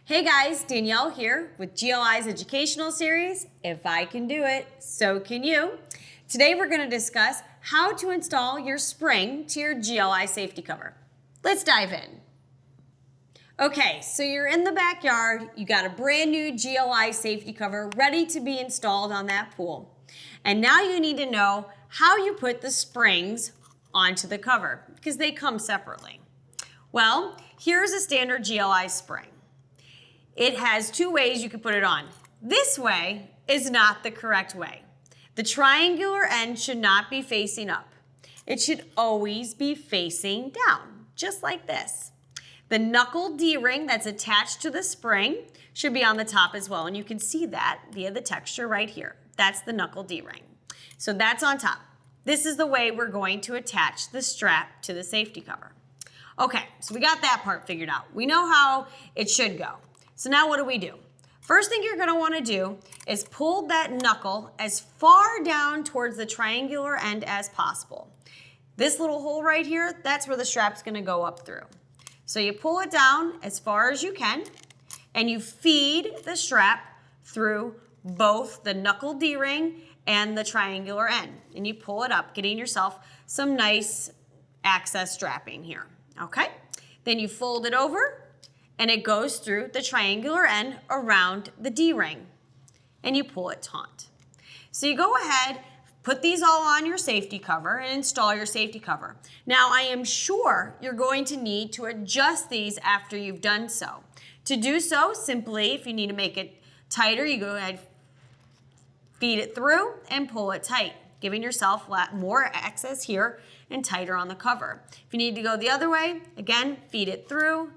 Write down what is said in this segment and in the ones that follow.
Hey guys, Danielle here with GLI's educational series, If I Can Do It, So Can You. Today we're going to discuss how to install your spring to your GLI safety cover. Let's dive in. Okay, so you're in the backyard, you got a brand new GLI safety cover ready to be installed on that pool. And now you need to know how you put the springs onto the cover because they come separately. Well, here's a standard GLI spring. It has two ways you can put it on. This way is not the correct way. The triangular end should not be facing up. It should always be facing down, just like this. The knuckle D-ring that's attached to the spring should be on the top as well, and you can see that via the texture right here. That's the knuckle D-ring. So that's on top. This is the way we're going to attach the strap to the safety cover. Okay, so we got that part figured out. We know how it should go. So now what do? First thing you're gonna wanna do is pull that knuckle as far down towards the triangular end as possible. This little hole right here, that's where the strap's gonna go up through. So you pull it down as far as you can, and you feed the strap through both the knuckle D-ring and the triangular end. And you pull it up, getting yourself some nice access strapping here, okay? Then you fold it over, and it goes through the triangular end around the D-ring, and you pull it taut. So you go ahead, put these all on your safety cover and install your safety cover. Now I am sure you're going to need to adjust these after you've done so. To do so, simply, if you need to make it tighter, you go ahead, feed it through and pull it tight, giving yourself more access here and tighter on the cover. If you need to go the other way, again, feed it through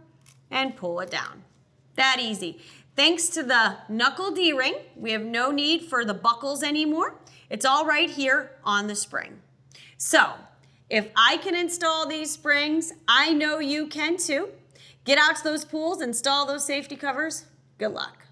and pull it down. That easy. Thanks to the knuckle D-ring, we have no need for the buckles anymore. It's all right here on the spring. So, if I can install these springs, I know you can too. Get out to those pools, install those safety covers. Good luck.